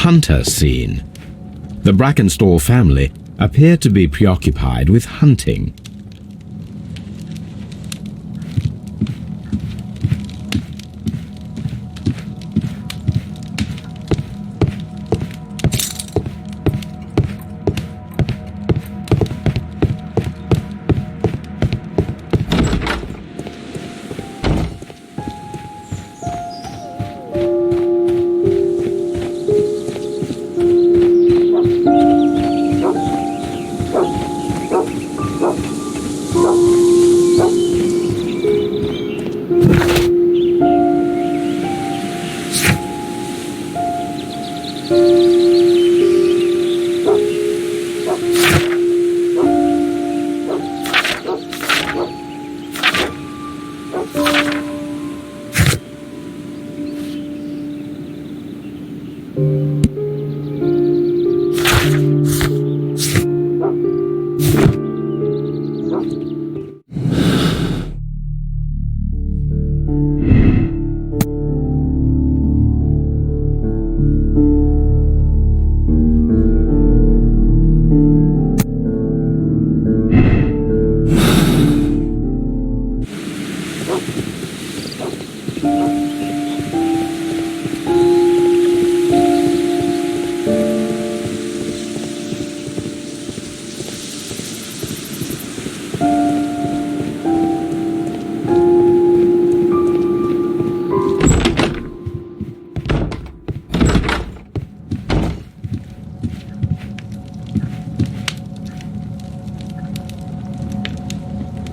hunter scene. The Brackenstall family appear to be preoccupied with hunting.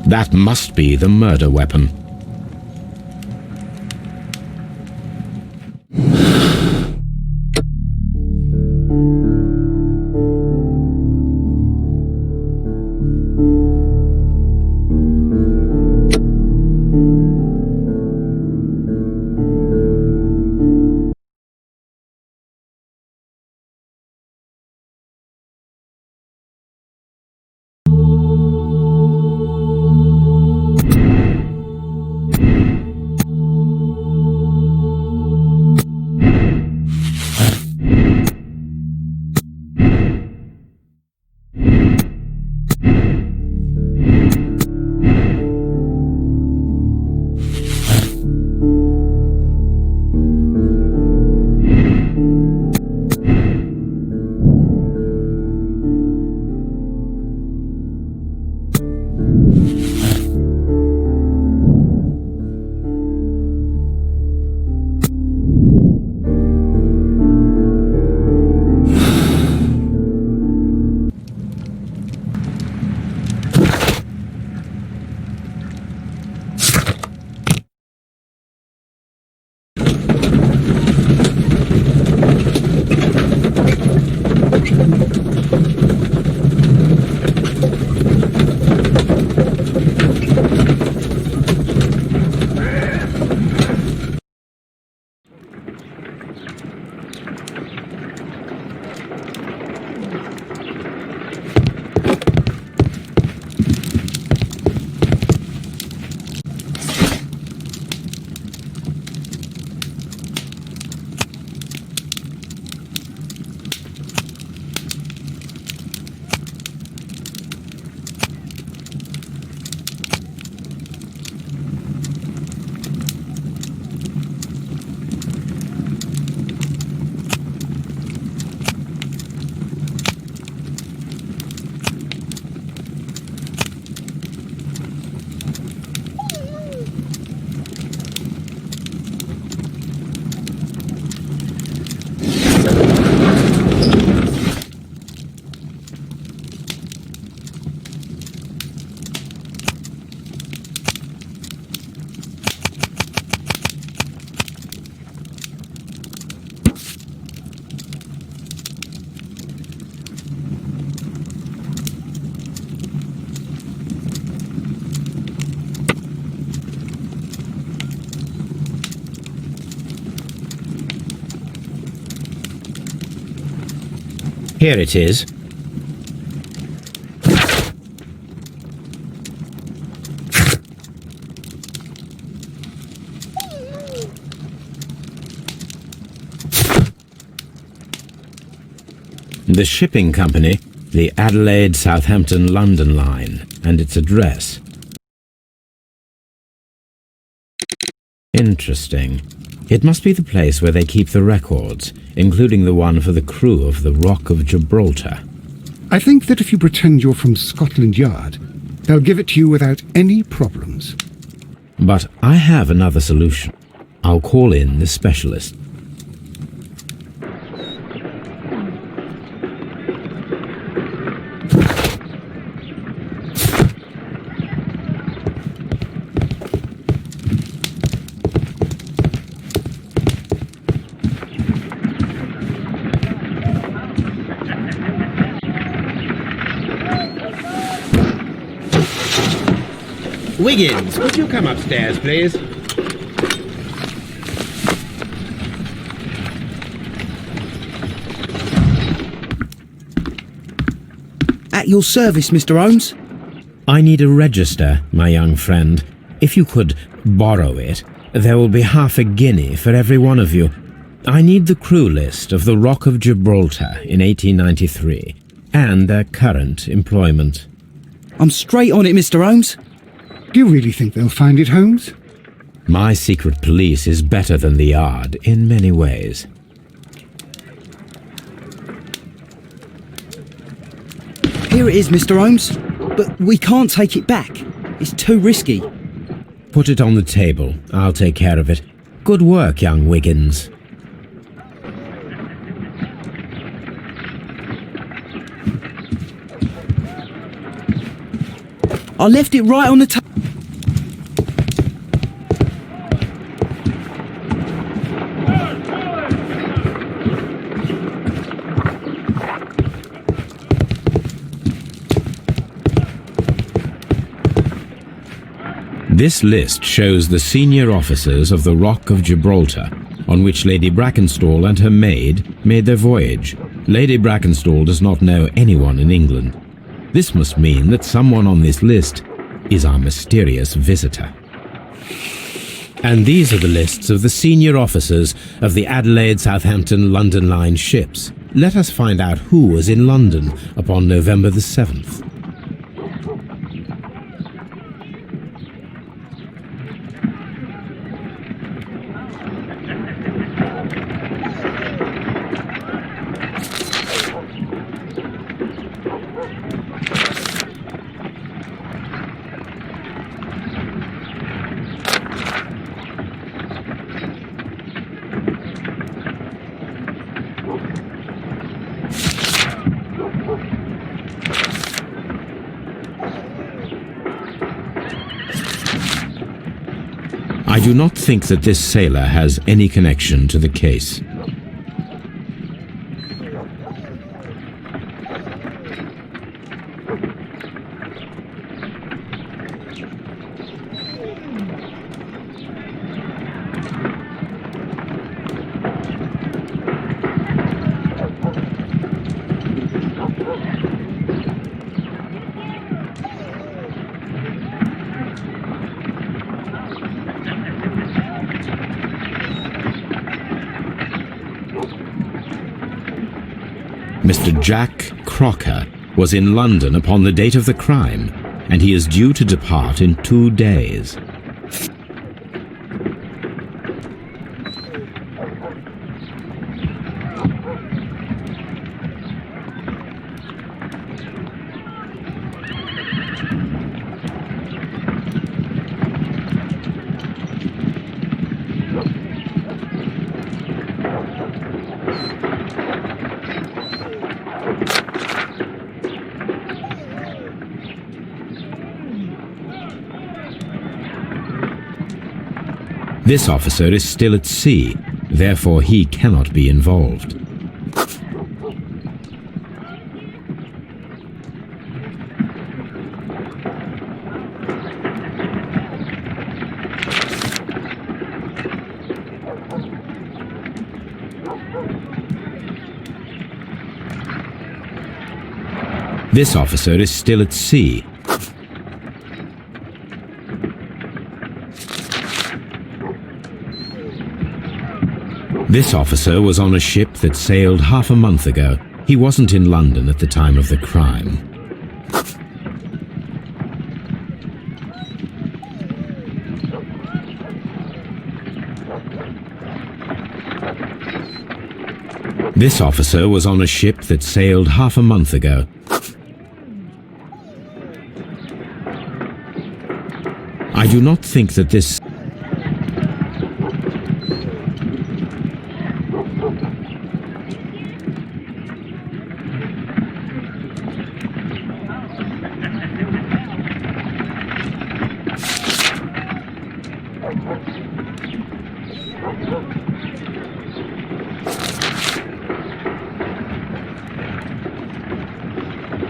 That must be the murder weapon. Here it is. The shipping company, the Adelaide, Southampton, London line, and its address. Interesting. It must be the place where they keep the records, including the one for the crew of the Rock of Gibraltar. I think that if you pretend you're from Scotland Yard, they'll give it to you without any problems. But I have another solution. I'll call in the specialist. Wiggins, would you come upstairs, please? At your service, Mr. Holmes. I need a register, my young friend. If you could borrow it, there will be half a guinea for every one of you. I need the crew list of the Rock of Gibraltar in 1893, and their current employment. I'm straight on it, Mr. Holmes. Do you really think they'll find it, Holmes? My secret police is better than the Yard in many ways. Here it is, Mr. Holmes. But we can't take it back. It's too risky. Put it on the table. I'll take care of it. Good work, young Wiggins. I left it right on the table. This list shows the senior officers of the Rock of Gibraltar, on which Lady Brackenstall and her maid made their voyage. Lady Brackenstall does not know anyone in England. This must mean that someone on this list is our mysterious visitor. And these are the lists of the senior officers of the Adelaide, Southampton, London line ships. Let us find out who was in London upon November the 7th. I do not think that this sailor has any connection to the case. Mr. Jack Crocker was in London upon the date of the crime, and he is due to depart in 2 days. This officer is still at sea, therefore he cannot be involved. This officer is still at sea. This officer was on a ship that sailed half a month ago, He wasn't in London at the time of the crime. This officer was on a ship that sailed half a month ago. I do not think that this...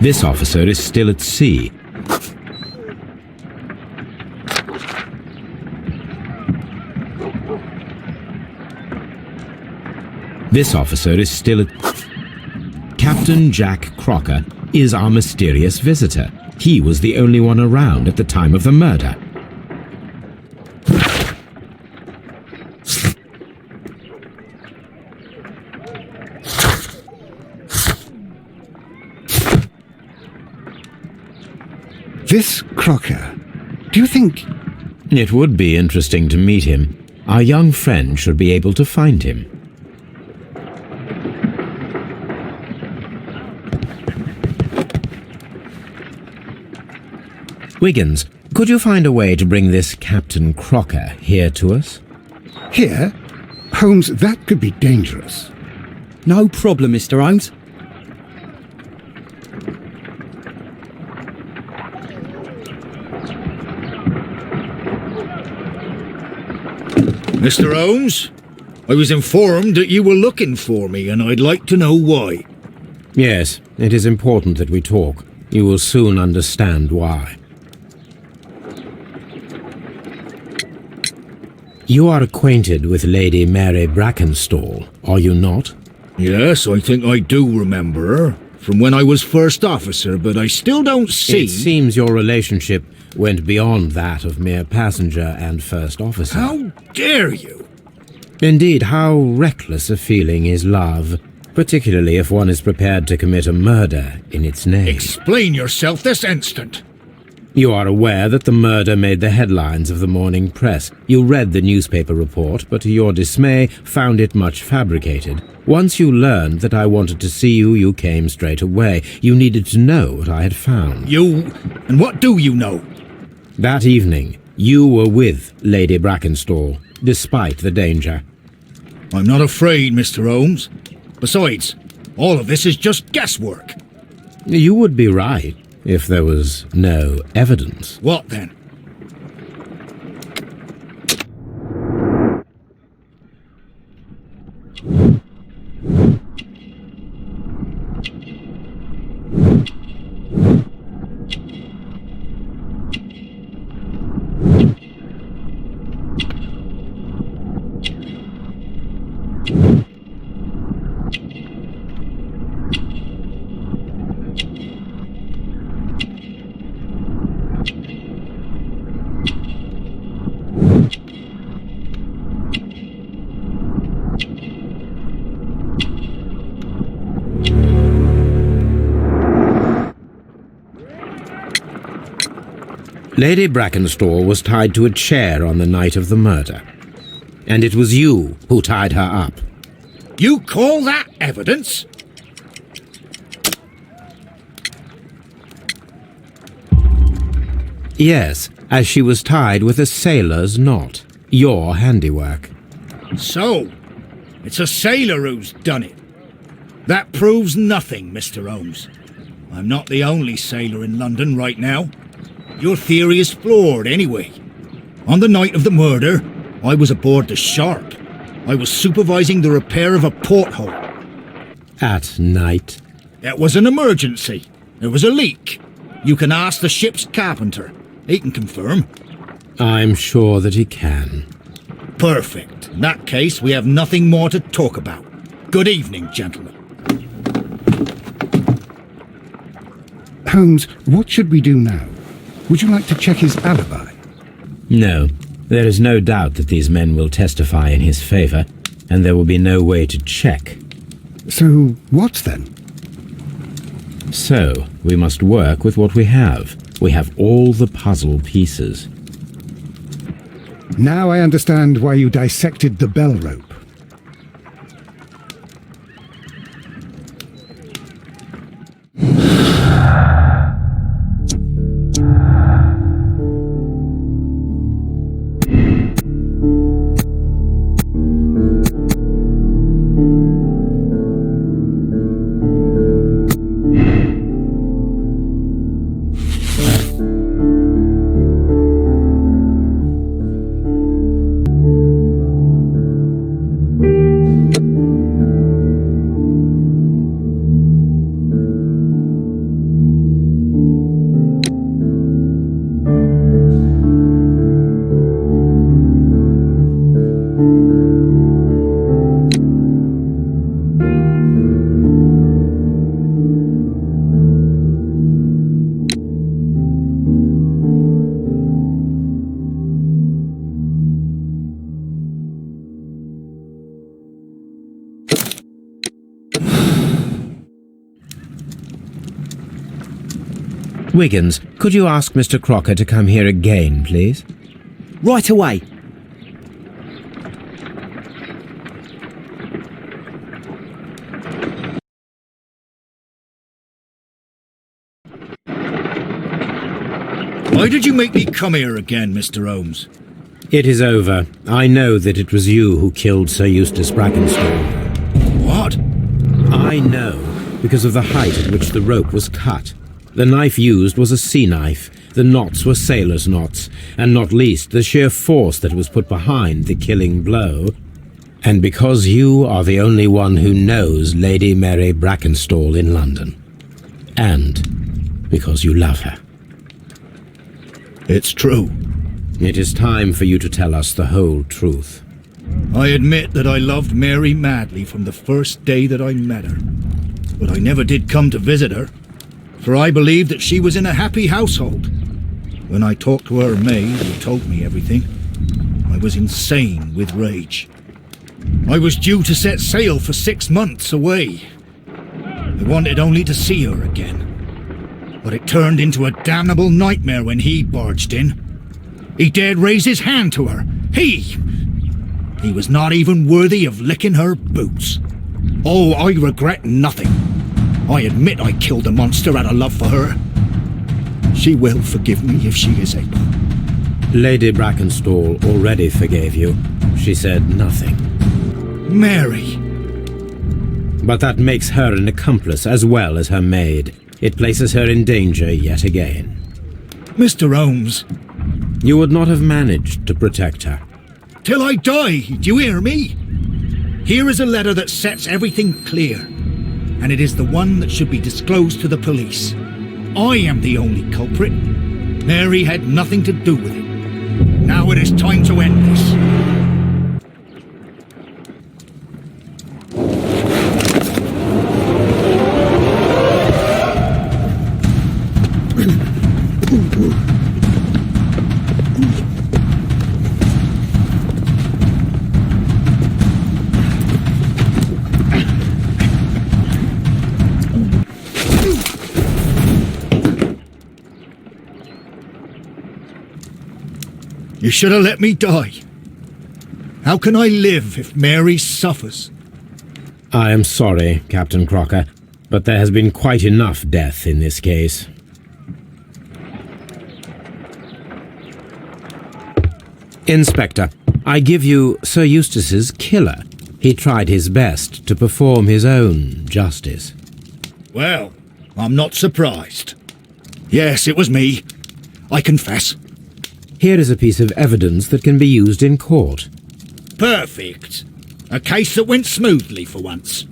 This officer is still at sea. This officer is still at... Captain Jack Crocker is our mysterious visitor. He was the only one around at the time of the murder. This Crocker, do you think... It would be interesting to meet him. Our young friend should be able to find him. Wiggins, could you find a way to bring this Captain Crocker here to us? Here? Holmes, that could be dangerous. No problem, Mr. Holmes. Mr. Holmes, I was informed that you were looking for me, and I'd like to know why. Yes, it is important that we talk. You will soon understand why. You are acquainted with Lady Mary Brackenstall, are you not? Yes, I think I do remember her, from when I was first officer, but I still don't see... It seems your relationship went beyond that of mere passenger and first officer. How dare you? Indeed, how reckless a feeling is love, particularly if one is prepared to commit a murder in its name. Explain yourself this instant. You are aware that the murder made the headlines of the morning press. You read the newspaper report, but to your dismay, found it much fabricated. Once you learned that I wanted to see you, you came straight away. You needed to know what I had found. You... and what do you know? That evening, you were with Lady Brackenstall, despite the danger. I'm not afraid, Mr. Holmes. Besides, all of this is just guesswork. You would be right if there was no evidence. What then? Lady Brackenstall was tied to a chair on the night of the murder. And it was you who tied her up. You call that evidence? Yes, as she was tied with a sailor's knot. Your handiwork. So, it's a sailor who's done it. That proves nothing, Mr. Holmes. I'm not the only sailor in London right now. Your theory is flawed anyway. On the night of the murder, I was aboard the Shark. I was supervising the repair of a porthole. At night? It was an emergency. There was a leak. You can ask the ship's carpenter. He can confirm. I'm sure that he can. Perfect. In that case, we have nothing more to talk about. Good evening, gentlemen. Holmes, what should we do now? Would you like to check his alibi? No. There is no doubt that these men will testify in his favor, and there will be no way to check. So, what then? So, we must work with what we have. We have all the puzzle pieces. Now I understand why you dissected the bell rope. Wiggins, could you ask Mr. Crocker to come here again, please? Right away. Why did you make me come here again, Mr. Holmes? It is over. I know that it was you who killed Sir Eustace Brackenstall. What? I know, because of the height at which the rope was cut. The knife used was a sea knife, the knots were sailor's knots, and not least the sheer force that was put behind the killing blow. And because you are the only one who knows Lady Mary Brackenstall in London. And because you love her. It's true. It is time for you to tell us the whole truth. I admit that I loved Mary madly from the first day that I met her. But I never did come to visit her, for I believed that she was in a happy household. When I talked to her maid, who told me everything, I was insane with rage. I was due to set sail for 6 months away. I wanted only to see her again. But it turned into a damnable nightmare when he barged in. He dared raise his hand to her. He was not even worthy of licking her boots. Oh, I regret nothing. I admit I killed the monster out of love for her. She will forgive me if she is able. Lady Brackenstall already forgave you. She said nothing. Mary! But that makes her an accomplice as well as her maid. It places her in danger yet again. Mr. Holmes! You would not have managed to protect her. Till I die, do you hear me? Here is a letter that sets everything clear, and it is the one that should be disclosed to the police. I am the only culprit. Mary had nothing to do with it. Now it is time to end this. You should have let me die. How can I live if Mary suffers? I am sorry, Captain Crocker, but there has been quite enough death in this case. Inspector, I give you Sir Eustace's killer. He tried his best to perform his own justice. Well, I'm not surprised. Yes, it was me. I confess. Here is a piece of evidence that can be used in court. Perfect. A case that went smoothly for once.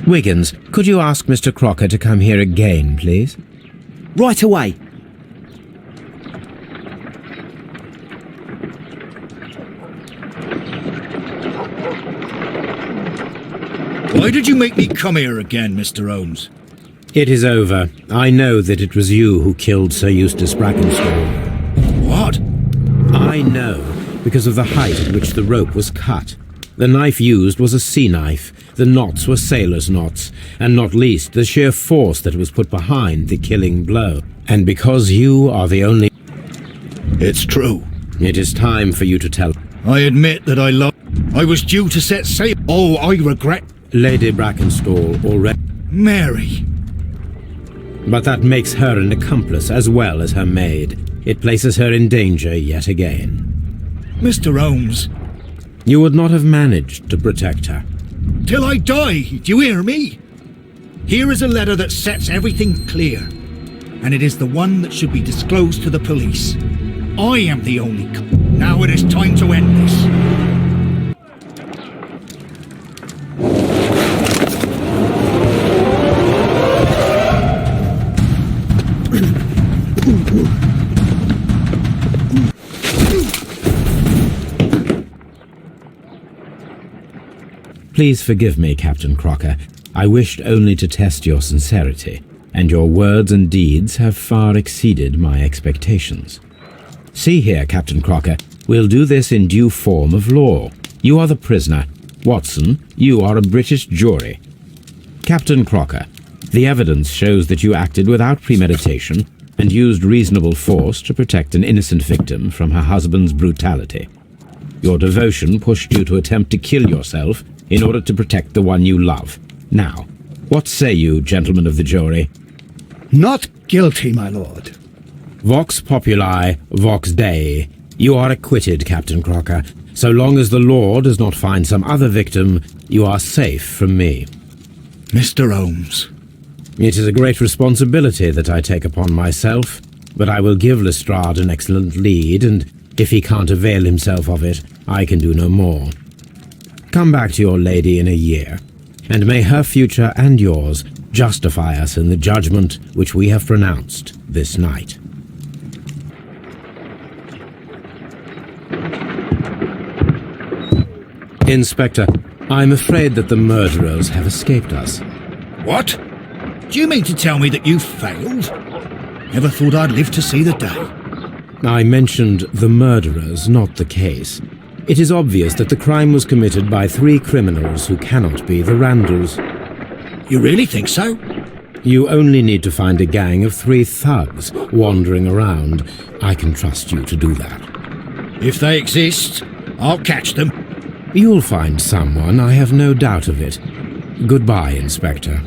Wiggins, could you ask Mr. Crocker to come here again, please? Right away. Why did you make me come here again, Mr. Holmes? It is over. I know that it was you who killed Sir Eustace Brackenstall. What? I know, because of the height at which the rope was cut. The knife used was a sea knife, the knots were sailor's knots, and not least the sheer force that was put behind the killing blow. And because you are the only... It's true. It is time for you to tell... I admit that I was due to set sail. Oh, I regret... Lady Brackenstall already... Mary. But that makes her an accomplice as well as her maid. It places her in danger yet again. Mr. Holmes. You would not have managed to protect her. Till I die, do you hear me? Here is a letter that sets everything clear, and it is the one that should be disclosed to the police. I am the only... Now it is time to end this. Please forgive me, Captain Crocker. I wished only to test your sincerity, and your words and deeds have far exceeded my expectations. See here, Captain Crocker, we'll do this in due form of law. You are the prisoner. Watson, you are a British jury. Captain Crocker, the evidence shows that you acted without premeditation and used reasonable force to protect an innocent victim from her husband's brutality. Your devotion pushed you to attempt to kill yourself in order to protect the one you love. Now, what say you, gentlemen of the jury? Not guilty, my lord. Vox populi, vox Dei. You are acquitted, Captain Crocker. So long as the law does not find some other victim, you are safe from me. Mr. Holmes. It is a great responsibility that I take upon myself, but I will give Lestrade an excellent lead, and if he can't avail himself of it, I can do no more. Come back to your lady in a year, and may her future and yours justify us in the judgment which we have pronounced this night. Inspector, I'm afraid that the murderers have escaped us. What? Do you mean to tell me that you failed? Never thought I'd live to see the day. I mentioned the murderers, not the case. It is obvious that the crime was committed by 3 criminals who cannot be the Randalls. You really think so? You only need to find a gang of 3 thugs wandering around. I can trust you to do that. If they exist, I'll catch them. You'll find someone, I have no doubt of it. Goodbye, Inspector.